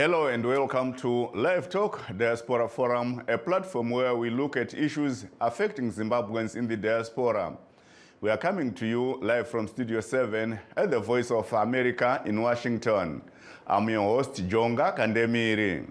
Hello and welcome to Livetalk, Diaspora Forum, a platform where we look at issues affecting Zimbabweans in the diaspora. We are coming to you live from Studio 7 at the Voice of America in Washington. I'm your host, Jonga Kandemiri.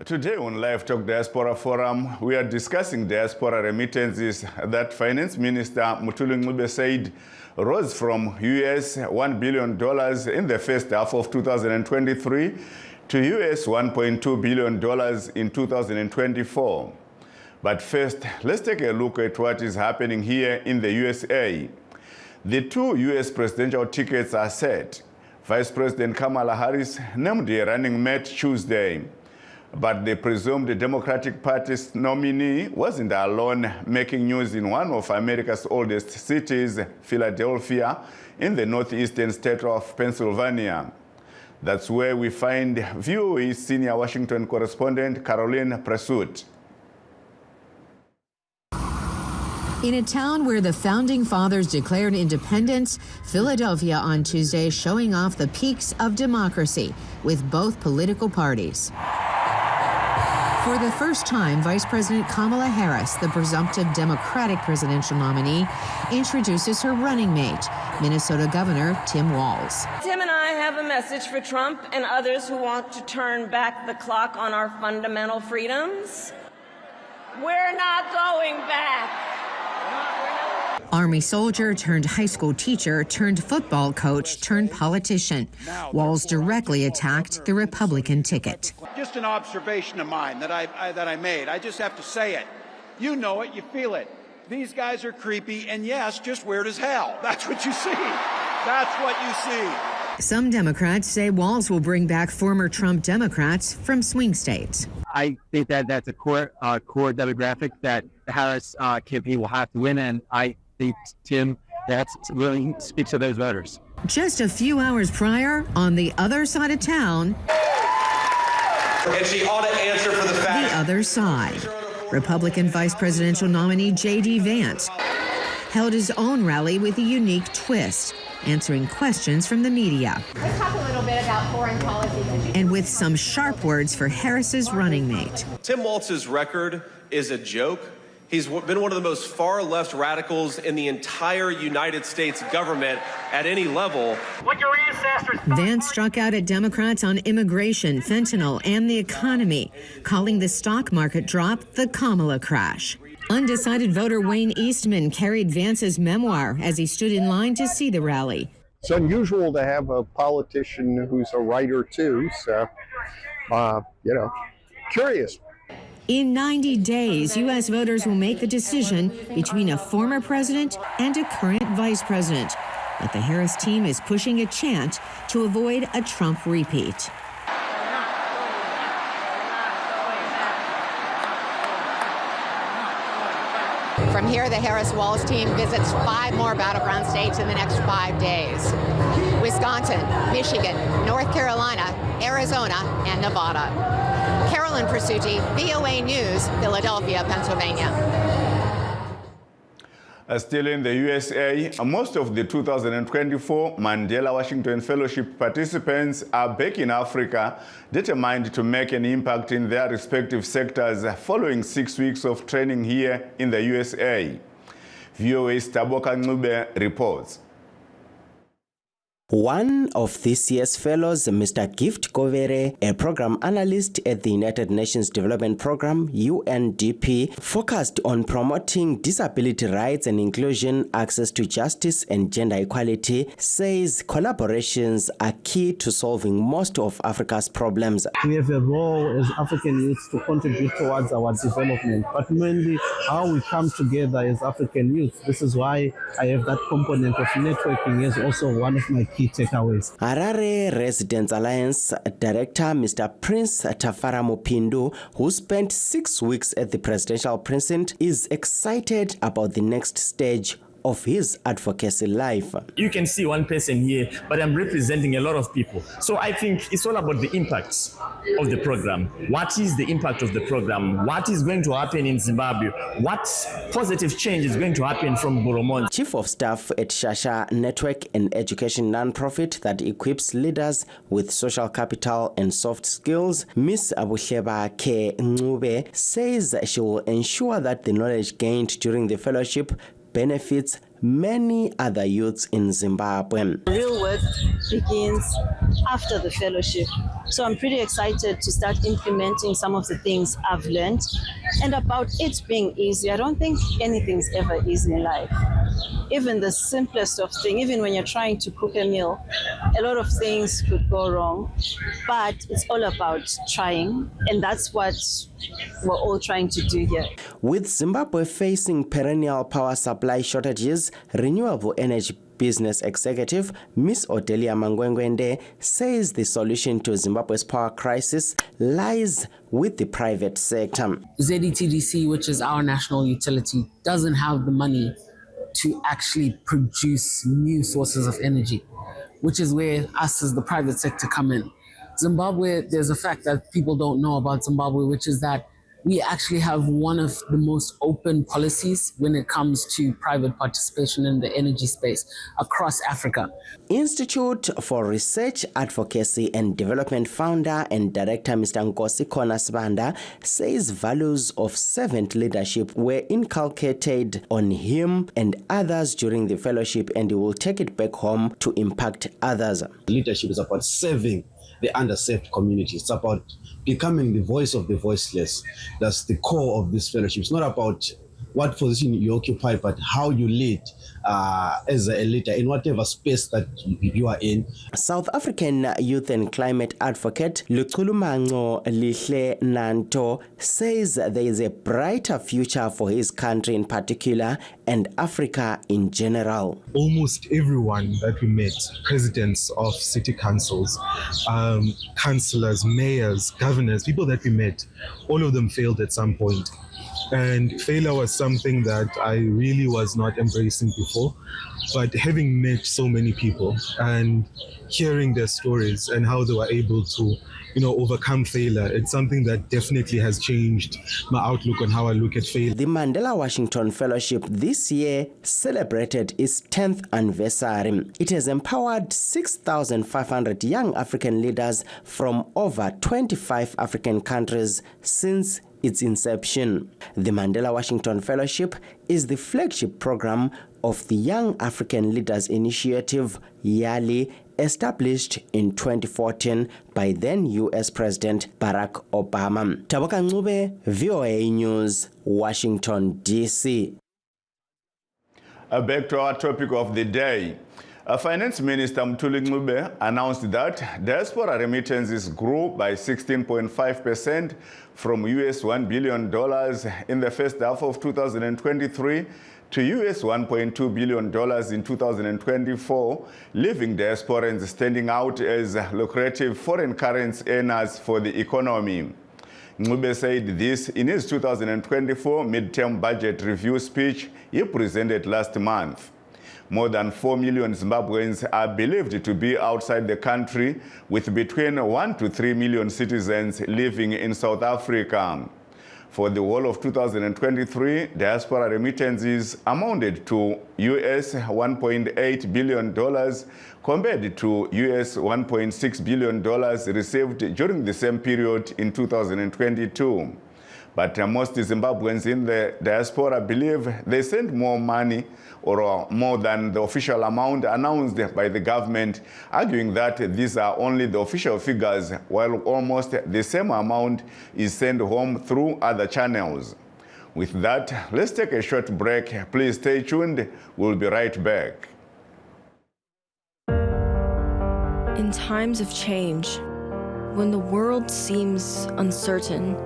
Today on Livetalk Diaspora Forum, we are discussing diaspora remittances that Finance Minister Mutulu said rose from US $1 billion in the first half of 2023 to US $1.2 billion in 2024. But first, let's take a look at what is happening here in the USA. The two US presidential tickets are set. Vice President Kamala Harris named a running mate Tuesday. But the presumed Democratic Party's nominee wasn't alone, making news in one of America's oldest cities, Philadelphia, in the northeastern state of Pennsylvania. That's where we find VOA senior Washington correspondent Caroline Presut. In a town where the Founding Fathers declared independence, Philadelphia on Tuesday showing off the peaks of democracy with both political parties. For the first time, Vice President Kamala Harris, the presumptive Democratic presidential nominee, introduces her running mate, Minnesota Governor Tim Walz. Tim and I have a message for Trump and others who want to turn back the clock on our fundamental freedoms. We're not going back. Army soldier turned high school teacher turned football coach turned politician. Walz directly attacked the Republican ticket. Just an observation of mine that I made. I just have to say it. You know it, you feel it. These guys are creepy, and yes, just weird as hell. That's what you see. That's what you see. Some Democrats say Walz will bring back former Trump Democrats from swing states. I think that that's a core demographic that Harris campaign will have to win, and I think, Tim, that really speaks to those voters. Just a few hours prior, on the other side of town, and she ought to answer for the fact. The other side. Republican vice presidential nominee J.D. Vance held his own rally with a unique twist, answering questions from the media. Let's talk a little bit about foreign policy. And with some sharp words for Harris's running mate. Tim Walz's record is a joke. He's been one of the most far-left radicals in the entire United States government at any level. What your ancestors... Vance struck out at Democrats on immigration, fentanyl, and the economy, calling the stock market drop the Kamala crash. Undecided voter Wayne Eastman carried Vance's memoir as he stood in line to see the rally. It's unusual to have a politician who's a writer, too, so, curious. In 90 days, U.S. voters will make the decision between a former president and a current vice president. But the Harris team is pushing a chant to avoid a Trump repeat. From here, the Harris-Walz team visits 5 more battleground states in the next 5 days. Wisconsin, Michigan, North Carolina, Arizona, and Nevada. Carolyn Presutti, VOA News, Philadelphia, Pennsylvania. Still in the USA, most of the 2024 Mandela Washington Fellowship participants are back in Africa, determined to make an impact in their respective sectors following 6 weeks of training here in the USA. VOA's Taboka Ncube reports. One of this year's fellows, Mr. Gift Govere, a program analyst at the United Nations Development Program, UNDP, focused on promoting disability rights and inclusion, access to justice and gender equality, says collaborations are key to solving most of Africa's problems. We have a role as African youths to contribute towards our development, but mainly how we come together as African youths. This is why I have that component of networking as also one of my key takeaways. Harare Residents Alliance Director Mr. Prince Tafara Mupindu, who spent 6 weeks at the presidential precinct, is excited about the next stage of his advocacy life. You can see one person here, but I'm representing a lot of people. So I think it's all about the impacts of the program. What is the impact of the program? What is going to happen in Zimbabwe? What positive change is going to happen from Boromonzi? Chief of Staff at Shasha Network, an education nonprofit that equips leaders with social capital and soft skills, Ms. Abuhleba K. Ncube says she will ensure that the knowledge gained during the fellowship benefits many other youths in Zimbabwe. Real work begins after the fellowship. So I'm pretty excited to start implementing some of the things I've learned. And about it being easy, I don't think anything's ever easy in life. Even the simplest of things, even when you're trying to cook a meal, a lot of things could go wrong, but it's all about trying. And that's what we're all trying to do here. With Zimbabwe facing perennial power supply shortages, renewable energy business executive Ms. Odelia Mangwengwende says the solution to Zimbabwe's power crisis lies with the private sector. ZETDC, which is our national utility, doesn't have the money to actually produce new sources of energy, which is where us as the private sector come in. Zimbabwe, there's a fact that people don't know about Zimbabwe, which is that we actually have one of the most open policies when it comes to private participation in the energy space across Africa. Institute for Research, Advocacy and Development founder and director Mr. Nkosi Konasibanda says values of servant leadership were inculcated on him and others during the fellowship, and he will take it back home to impact others. Leadership is about serving the underserved community. It's about becoming the voice of the voiceless. That's the core of this fellowship. It's not about what position you occupy, but how you lead as a leader in whatever space that you are in. South African youth and climate advocate Luchulumango Lihle Nanto says there is a brighter future for his country in particular and Africa in general. Almost everyone that we met, presidents of city councils, councillors, mayors, governors, people that we met, all of them failed at some point. And failure was something that I really was not embracing before. But having met so many people and hearing their stories and how they were able to, overcome failure, it's something that definitely has changed my outlook on how I look at failure. The Mandela Washington Fellowship this year celebrated its 10th anniversary. It has empowered 6,500 young African leaders from over 25 African countries since its inception. The Mandela Washington Fellowship is the flagship program of the Young African Leaders Initiative, YALI, established in 2014 by then U.S. President Barack Obama. Taboka Ncube, VOA News, Washington, D.C. Back to our topic of the day. Finance Minister Mutuli Ncube announced that diaspora remittances grew by 16.5% from $1 billion in the first half of 2023 to $1.2 billion in 2024, leaving diasporans standing out as lucrative foreign currency earners for the economy. Ncube said this in his 2024 midterm budget review speech he presented last month. More than 4 million Zimbabweans are believed to be outside the country, with between 1 to 3 million citizens living in South Africa. For the whole of 2023, diaspora remittances amounted to $1.8 billion compared to $1.6 billion received during the same period in 2022. But most Zimbabweans in the diaspora believe they sent more money or more than the official amount announced by the government, arguing that these are only the official figures, while almost the same amount is sent home through other channels. With that, let's take a short break. Please stay tuned. We'll be right back. In times of change, when the world seems uncertain,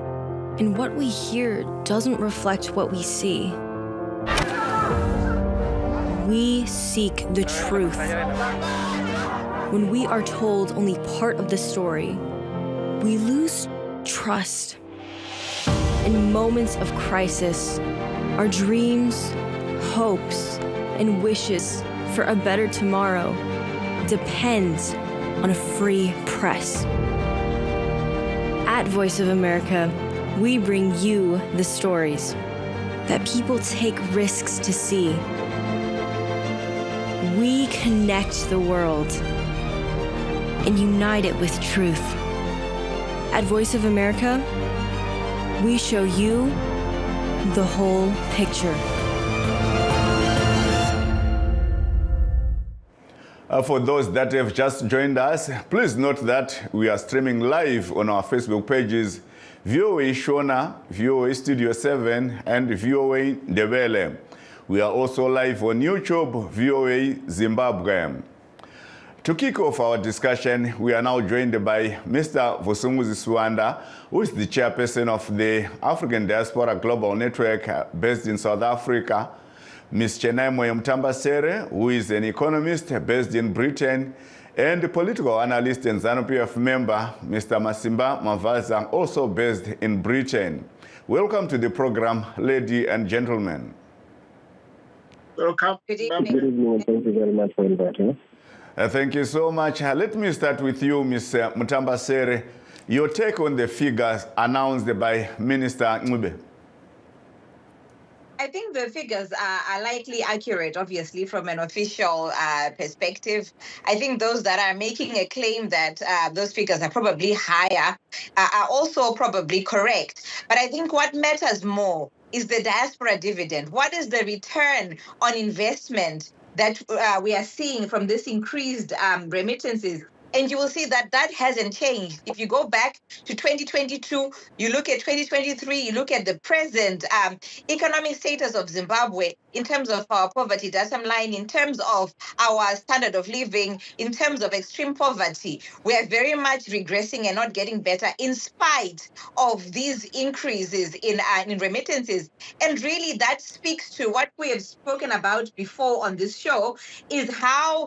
and what we hear doesn't reflect what we see, we seek the truth. When we are told only part of the story, we lose trust. In moments of crisis, our dreams, hopes, and wishes for a better tomorrow depends on a free press. At Voice of America, we bring you the stories that people take risks to see. We connect the world and unite it with truth. At Voice of America, we show you the whole picture. For those that have just joined us, please note that we are streaming live on our Facebook pages, VOA Shona, VOA Studio 7, and VOA Ndebele. We are also live on YouTube, VOA Zimbabwe. To kick off our discussion, we are now joined by Mr. Vusumuzi Suwanda, who is the chairperson of the African Diaspora Global Network based in South Africa, Ms. Chenai Mutambasere, who is an economist based in Britain, and the political analyst and ZANU-PF member, Mr. Masimba Mavaza, also based in Britain. Welcome to the program, ladies and gentlemen. Welcome. Good evening. Good evening. Thank you very much for inviting us. Thank you so much. Let me start with you, Ms. Mutambasere. Your take on the figures announced by Minister Ncube. I think the figures are likely accurate, obviously, from an official perspective. I think those that are making a claim that those figures are probably higher are also probably correct. But I think what matters more is the diaspora dividend. What is the return on investment that we are seeing from this increased remittances? And you will see that that hasn't changed. If you go back to 2022, you look at 2023, you look at the present economic status of Zimbabwe in terms of our poverty datum line, in terms of our standard of living, in terms of extreme poverty, we are very much regressing and not getting better in spite of these increases in remittances. And really that speaks to what we have spoken about before on this show, is how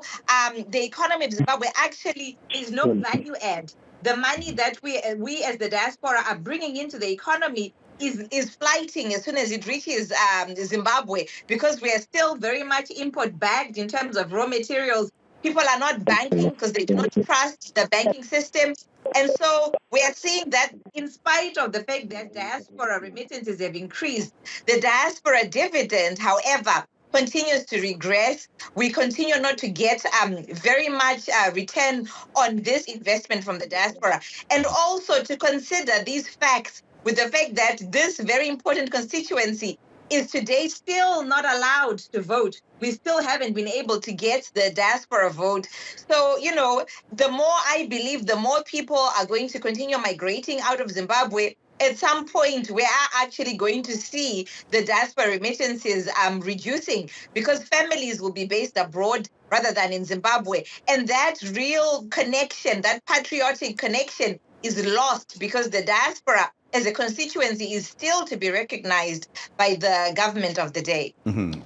the economy of Zimbabwe actually is no value add. The money that we as the diaspora are bringing into the economy is flighting as soon as it reaches Zimbabwe, because we are still very much import bagged in terms of raw materials. People are not banking because they do not trust the banking system. And so we are seeing that in spite of the fact that diaspora remittances have increased, the diaspora dividend, however, continues to regress. We continue not to get very much return on this investment from the diaspora. And also to consider these facts with the fact that this very important constituency is today still not allowed to vote. We still haven't been able to get the diaspora vote. So, you know, the more I believe, the more people are going to continue migrating out of Zimbabwe. At some point, we are actually going to see the diaspora remittances reducing, because families will be based abroad rather than in Zimbabwe. And that real connection, that patriotic connection, is lost because the diaspora as a constituency is still to be recognized by the government of the day.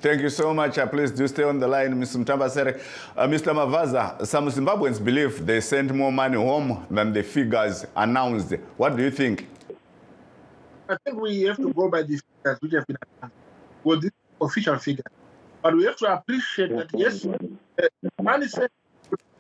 Thank you so much. Please do stay on the line, Ms. Mutambasere. Mr. Mavaza, some Zimbabweans believe they sent more money home than the figures announced. What do you think? I think we have to go by the figures which have been announced, well, this official figure. But we have to appreciate that, yes, money sent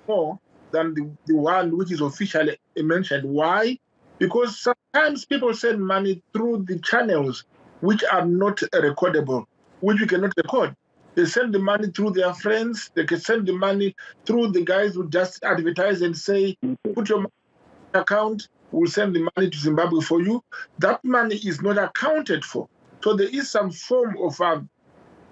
more than the one which is officially mentioned. Why? Because sometimes people send money through the channels which are not recordable, which we cannot record. They send the money through their friends. They can send the money through the guys who just advertise and say, put your money in your account, we'll send the money to Zimbabwe for you. That money is not accounted for. So there is some form of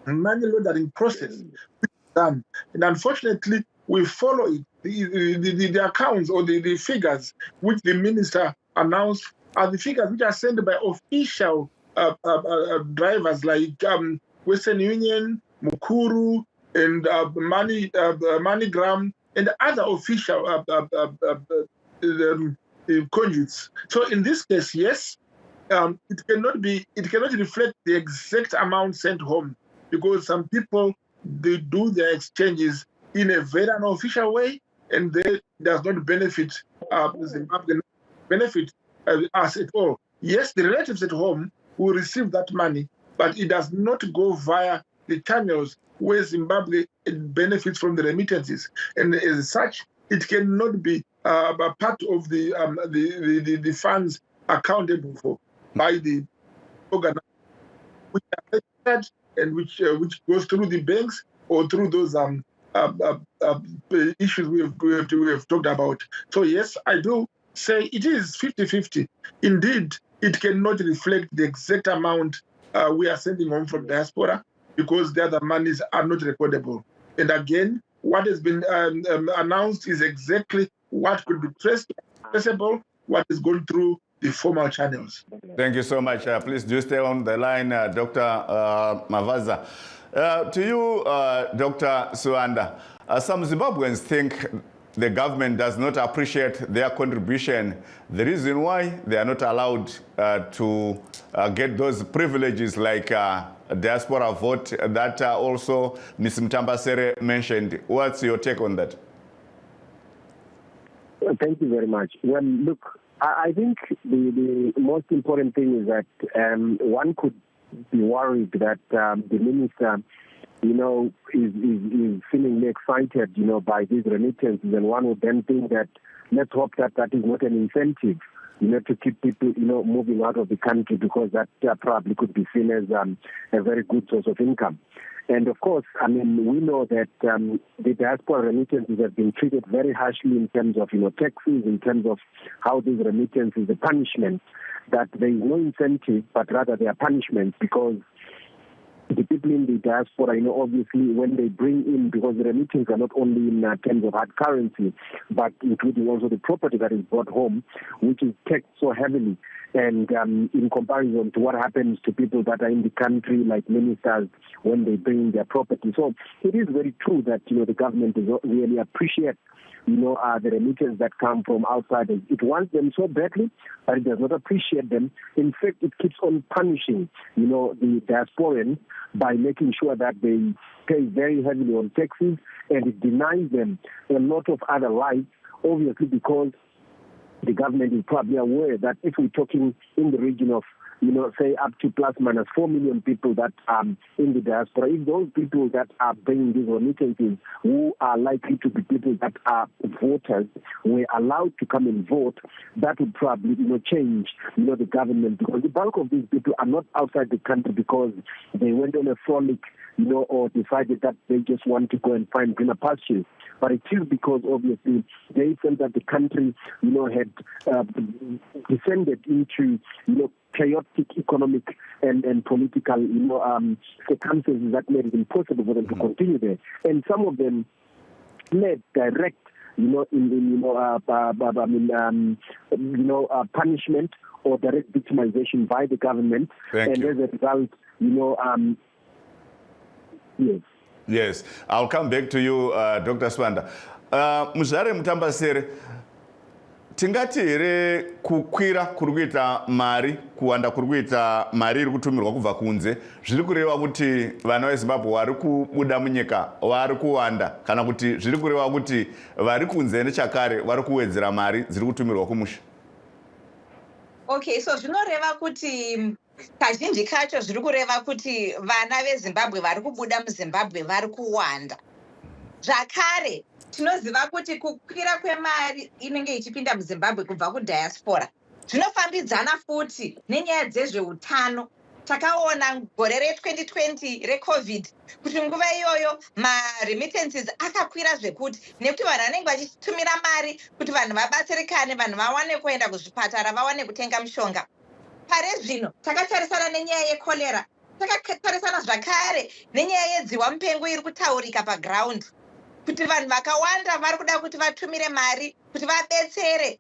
money laundering process which is done. And unfortunately, we follow it. The accounts or the figures which the minister announced are the figures which are sent by official drivers like Western Union, Mukuru, and MoneyGram, and other official conduits. So in this case, yes, it cannot reflect the exact amount sent home, because some people, they do their exchanges in a very unofficial way, and they does not benefit Zimbabwe, benefit us at all. Yes, the relatives at home will receive that money, but it does not go via the channels where Zimbabwe benefits from the remittances, and as such, it cannot be a part of the funds accountable for by the organization, which are registered and which goes through the banks or through those issues we have talked about. So yes, I do say it is 50-50. Indeed, it cannot reflect the exact amount we are sending home from diaspora because the other monies are not recordable. And again, what has been announced is exactly what could be traceable, what is going through the formal channels. Thank you so much. Please do stay on the line, Dr. Mavaza. To you, Dr. Suanda, some Zimbabweans think the government does not appreciate their contribution. The reason why they are not allowed to get those privileges like diaspora vote that also Ms. Mtambasere mentioned. What's your take on that? Well, thank you very much. Well, look, I think the most important thing is that one could be worried that the minister, you know, is feeling excited, you know, by these remittances, and one would then think that let's hope that that is not an incentive, you know, to keep people, you know, moving out of the country, because that probably could be seen as a very good source of income. And of course, I mean, we know that the diaspora remittances have been treated very harshly in terms of, you know, taxes, in terms of how these remittances, the punishment, that there is no incentive, but rather they are punishments, because the people in the diaspora, you know, obviously when they bring in, because the remittances are not only in terms of hard currency, but including also the property that is brought home, which is taxed so heavily. And in comparison to what happens to people that are in the country, like ministers, when they bring in their property. So it is very true that, you know, the government does not really appreciate, you know, the remittances that come from outside. It wants them so badly, but it does not appreciate them. In fact, it keeps on punishing, you know, the diasporans by making sure that they pay very heavily on taxes, and it denies them a lot of other rights, obviously because the government is probably aware that if we're talking in the region of, you know, say up to plus minus 4 million people that are in the diaspora, if those people that are bringing these remittances, who are likely to be people that are voters, were allowed to come and vote, that would probably, you know, change, you know, the government, because the bulk of these people are not outside the country because they went on a frolic, you know, or decided that they just want to go and find greener pastures. But it is because obviously they felt that the country, you know, had descended into, you know, chaotic economic and political, you know, circumstances that made it impossible for them to continue there. And some of them led direct, you know, punishment or direct victimization by the government. Thank you. As a result, you know, yes. Yes, I'll come back to you, Dr. Swanda. Muzvare Mutambasere, tingati here kukwira kuri kuita mari, kuwanda kuri kuita mari iri kutumirwa kubva kunze, zviri kureva kuti vana veZimbabwe vari kubuda munyika vari kuwanda, kana kuti zviri kureva kuti vari kunze nechakare vari kuwedzera mari dziri kutumirwa kumusha? Okay, so zvinoreva kuti kazhinji kacho zviri kureva kuti vana veZimbabwe vari kubuda muZimbabwe vari kuwanda. Zvakare tinoziva kuti kukwira kwemari inenge ichipinda muZimbabwe kubva kudiaspora zvinofambidzana futi nenyaya dzezveutano. Takaona gore re2020 reCovid kuti nguva iyoyo maremittances akakwira zvekuti, nekuti vanhu vanenge vachitumira mari kuti vanhu vabatsirikane, vanhu vawane kuenda kuzvipatara, vawane kutenga mishonga. Pare zvino takatarisana nenyaya yekorera, takatarisana zvakare nenyaya yedziwa mupengo iri kutaurika paground, kuti vanhu vakawanda vari kuda kuti vatumire mari kuti vabetsere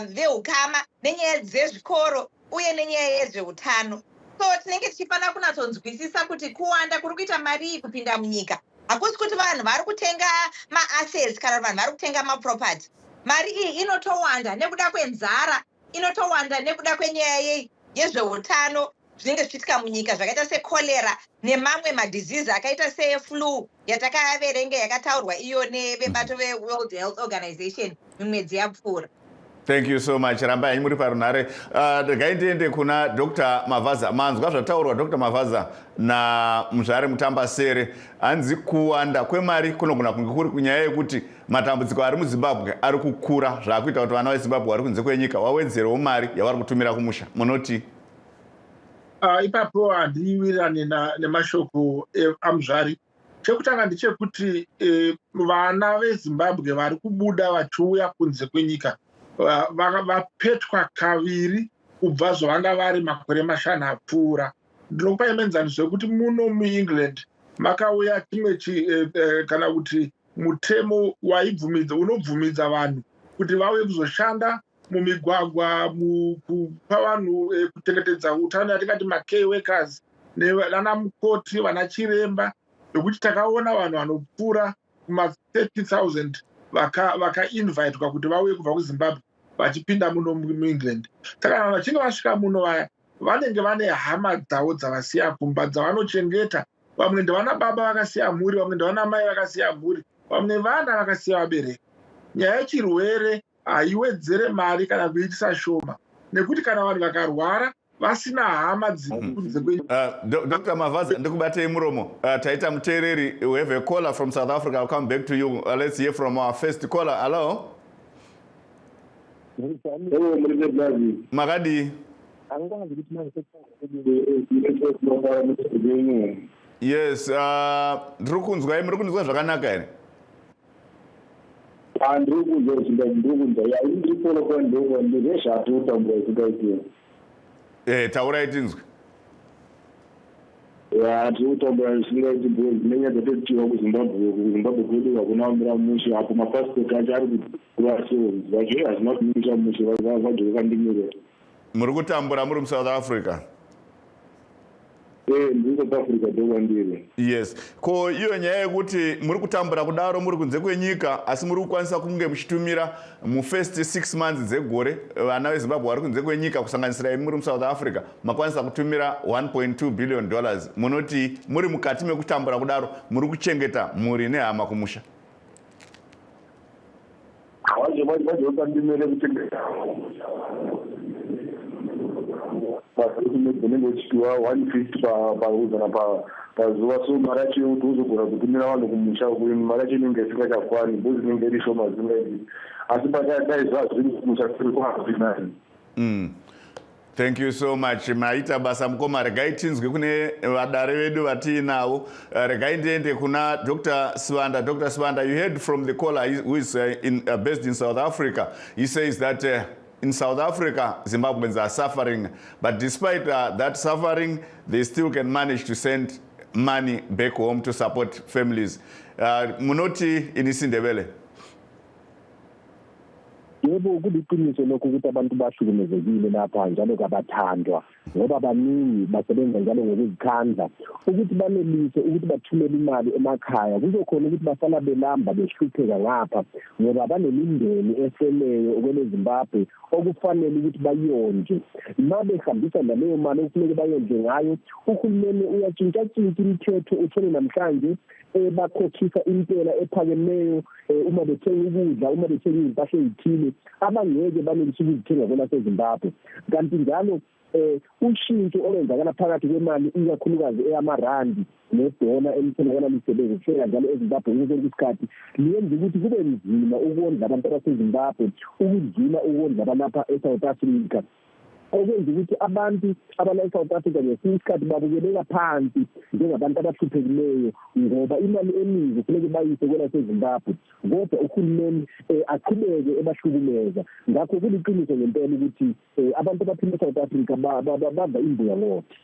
veukama nenyaya dzezvikoro uye nenyaya yezveutano. So tinenge tichifanira kunatsonzwisisa kuti kuwanda kuri kuita mari iyi kupinda munyika hakusi kuti vanhu vari kutenga maassets kana vanhu vari kutenga maproperty. Mari iyi inotowanda nekuda kwenzara, inotowanda nekuda kwenyaya yezveutano zvinenge zvichiitika munyika zvakaita sekorera nemamwe madhisease akaita seflu yatakaverenga yakataurwa iyo nevebato veWorld Health Organization mumwedzi yapfuura. Thank you so much. Rambai muri parunare. Gaitende kuna Dr. Mavaza. Manzwa zvataurwa Dr. Mavaza na muzvare Mutambasere anzi kuwanda kwemari kunogona kunge kuri kunyaya yekuti matambudziko ari muZimbabwe ari kukura zvakuita kuti vana veZimbabwe vari kunze kwenyika wawedzerewo mari yavari kutumira kumusha. Munoti? Ipapo handiwirirani nemashoko amuzvari. Chekutanga ndechekuti vana veZimbabwe vari kubuda vachiuya kunze kwenyika vapetwa kaviri kubva zvavanga vari makore mashanu apfuura. Ndinokupa enzaniso yekuti muno muEngland makauya chimwe kana kuti mutemo unobvumidza vanhu kuti vauye kuzoshanda mumigwagwa, kupa vanhu kuchengetedza utano yatingati ma-care workers, nevana mukoti, vana chiremba, nokuti takaona vanhu vanopfuura kuma-30,000 vakainvitwa kuti vauye kubva kuZimbabwe vachipinda muno muEngland. Saka vanhu vachinge vasvika muno vaya vanenge vane hama dzavo dzavasiya kumba dzavanochengeta. Vamwe ndevana baba vakasiya mhuri, vamwe ndevana mai vakasiya mhuri, vamwe vana vakasiya vabereki. Nyaya yechirwere haiwedzere mari kana kuitisa shoma, nekuti kana vanhu vakarwara vasina hama dzikunze kwenyika. Dr. Mavaza, ndikubatei muromo. Taita muteereri, we have a caller from South Africa. I'll come back to you. Let's hear from our first caller. Hello? Magadi. Yes, ndiri kunzwai, muri kunzwa zvakanaka here? Taurai tinzwe. Tiri kutaura zvisingaiti nenyaya dzatetichiva kuZimbabwe kwedu hakuna kumira mushe, apo mapasipoti acho ari kuvasevens vacho hazina kumira mushe vajoka ndimirira. Muri kutambura muri muSouth Africa? Ndiri South Africa ndokwandiri. Yes. Ko iyo nyaya yekuti muri kutambura kudaro muri kunze kwenyika asi muri kukwanisa kunge muchitumira mufirst 6 months dzegore vana veZimbabwe vari kunze kwenyika kusanganisira imi muri muSouth Africa makwanisa kutumira $1.2 billion. Munoti muri mukati mekutambura kudaro muri kuchengeta mhuri nehama kumusha? Vajokandimere kuchengeta unenge uchipiwa 150 pazuva, so mari yacho yekuti uzogona kutumira vanhu kumusha mari yacho inenge isingachakwana, bhozi inenge iri shoma zvingaiti, asi dai zviri kumusha tiri kuhafinani. Thank you so much. Maita basa mukoma. Regai tinzwe kune vadare vedu vatiinavo. Regai ndiende kuna Dr. Swanda. Dr. Swanda, you heard from the caller who is based in South Africa. He says that in South Africa, Zimbabweans are suffering, but despite that suffering, they still can manage to send money back home to support families. Munoti inisindebele. Yebo kuliqiniso lokho ukuthi abantu bahlukumezekile lapha njalo kabathandwa ngoba baningi basebenza njalo ngokuzikhandla ukuthi banelise ukuthi bathumele imali emakhaya kuzokhona ukuthi basala belamba behlupheka ngapha ngoba banemindeni eseleyo kwele Zimbabwe okufanele ukuthi bayonje. Mabe behambisa naleyo mali okufanele bayonje ngayo, uhulumeni uyatshintsha-tshintsha imithetho uthole namhlanje bakhokhisa impela ephakemeyo uma bethenga ukudla, uma bethenga impahla ezithile abangeke banelise ukuzithenga kwelaseZimbabwe. Kanti njalo ushintsho olwenzakala phakathi kwemali ikakhulukazi eyamarandi nedola elitholakala lisebenza kufika njalo eZimbabwe konke isikhathi liyenza ukuthi kube nzima ukondla abantu baseZimbabwe ukudlula ukondla abalapha eSouth Africa. Okwenza ukuthi abantu abala eSouth Africa ngesinye isikhathi babukeleka phansi njengabantu abahluphekileyo ngoba imali eningi kufanele bayise kwelaseZimbabwe, kodwa uhulumeni aqhubeke ebahlukumeza. Ngakho kuliqiniso ngempela ukuthi abantu abaphila eSouth Africa badla imbuya ngoti.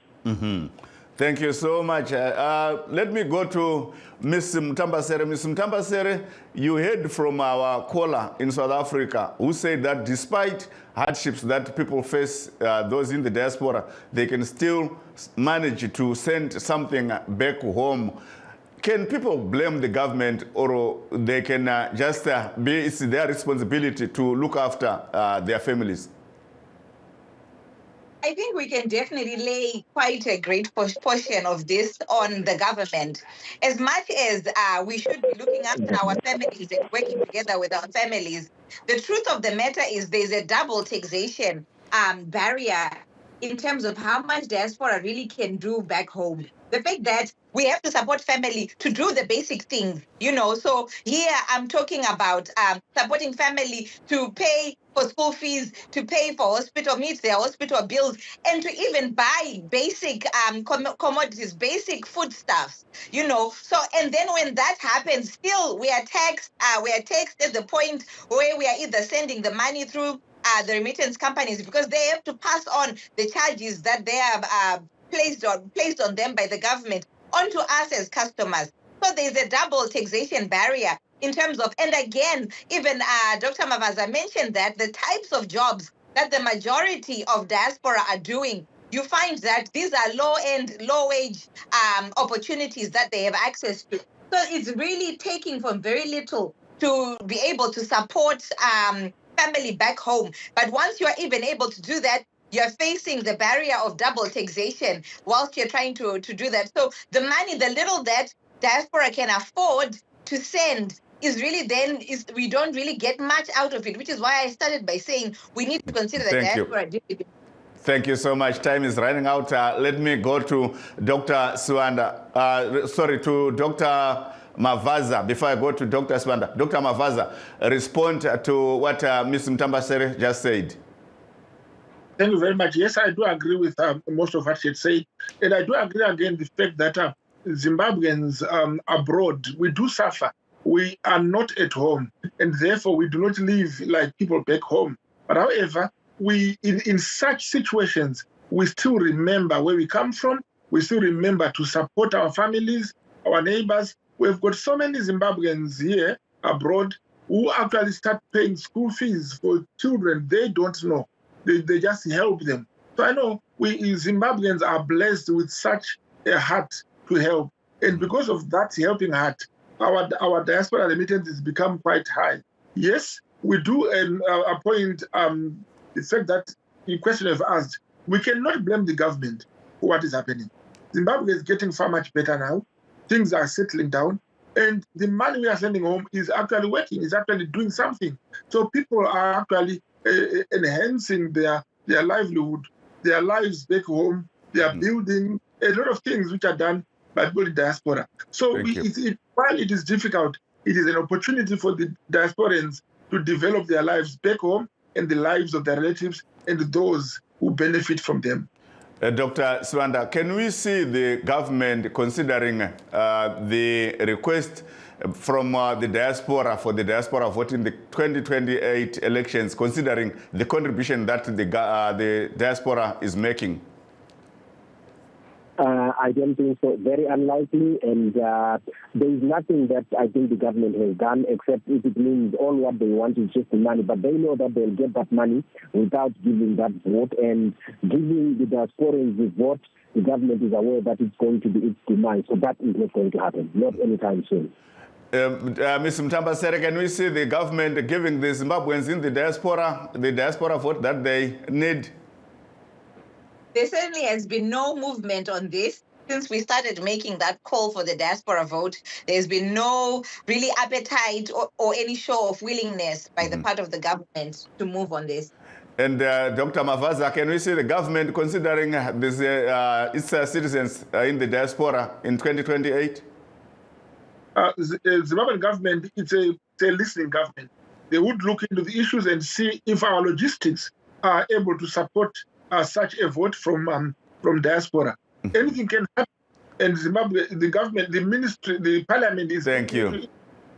Thank you so much. Let me go to Ms. Mutambasere. Ms. Mutambasere, you heard from our caller in South Africa who said that despite hardships that people face, those in the diaspora, they can still manage to send something back home. Can people blame the government, or they can just it's their responsibility to look after their families? I think we can definitely lay quite a great portion of this on the government. As much as we should be looking after our families and working together with our families, the truth of the matter is there's a double taxation barrier in terms of how much diaspora really can do back home. The fact that we have to support family to do the basic things, you know. So here I'm talking about supporting family to pay for school fees, to pay for hospital, meet their hospital bills, and to even buy basic commodities, basic foodstuffs, you know. So, and then when that happens, still we are taxed at the point where we are either sending the money through the remittance companies because they have to pass on the charges that they have placed on them by the government onto us as customers. So there's a double taxation barrier in terms of, and again, even Dr. Mavaza mentioned that the types of jobs that the majority of diaspora are doing, you find that these are low-end, low-wage opportunities that they have access to. So it's really taking from very little to be able to support family back home. But once you're even able to do that, you're facing the barrier of double taxation whilst you're trying to do that. So the money, the little that diaspora can afford to send is really we don't really get much out of it, which is why I started by saying we need to consider the diaspora dividend. Thank you so much. Time is running out. Let me go to Dr. Swanda. To Dr. Mavaza. Before I go to Dr. Swanda, Dr. Mavaza, respond to what Ms. Mtambasere just said. Thank you very much. Yes, I do agree with most of what she said. And I do agree again the fact that Zimbabweans abroad, we do suffer. We are not at home, and therefore we do not live like people back home. But however, we in such situations, we still remember where we come from. We still remember to support our families, our neighbors. We've got so many Zimbabweans here abroad who actually start paying school fees for children they don't know. They just help them. So I know we Zimbabweans are blessed with such a heart to help. And because of that helping heart, our diaspora remittances become quite high. Yes, we do appoint the fact that the question I've asked, we cannot blame the government for what is happening. Zimbabwe is getting far much better now. Things are settling down. And the money we are sending home is actually working, is actually doing something. So people are actually enhancing their livelihood, their lives back home. They are building a lot of things which are done by people in diaspora. So while it is difficult, it is an opportunity for the diasporans to develop their lives back home and the lives of their relatives and those who benefit from them. Dr. Swanda, can we see the government considering the request from the diaspora for the diaspora vote in the 2028 elections, considering the contribution that the diaspora is making? I don't think so. Very unlikely, and there is nothing that I think the government has done except if it means all what they want is just the money. But they know that they'll get that money without giving that vote, and giving the diasporans the vote. The government is aware that it's going to be its demise, so that is not going to happen, not anytime soon. Ms. Mtambasere, can we see the government giving the Zimbabweans in the diaspora vote that they need? There certainly has been no movement on this since we started making that call for the diaspora vote. There's been no really appetite or any show of willingness by the part of the government to move on this. And Dr. Mavaza, can we see the government considering its citizens in the diaspora in 2028? The Zimbabwean government, it's a listening government. They would look into the issues and see if our logistics are able to support such a vote from diaspora. Anything can happen. And Zimbabwe, the government, the ministry, the parliament is... Thank you. And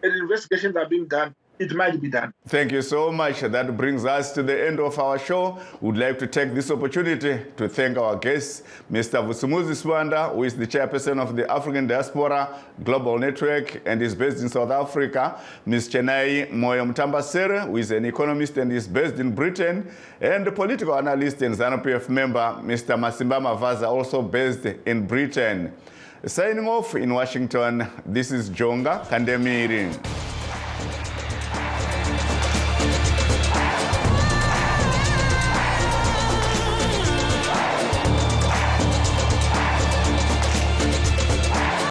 investigations are being done. It might be done. Thank you so much. That brings us to the end of our show. We'd like to take this opportunity to thank our guests, Mr. Vusumuzi Swanda, who is the chairperson of the African Diaspora Global Network and is based in South Africa, Ms. Chenai Moyo Mtambasere, who is an economist and is based in Britain, and the political analyst and ZANU-PF member, Mr. Masimba Mavaza, also based in Britain. Signing off in Washington, this is Jonga Kandemiri.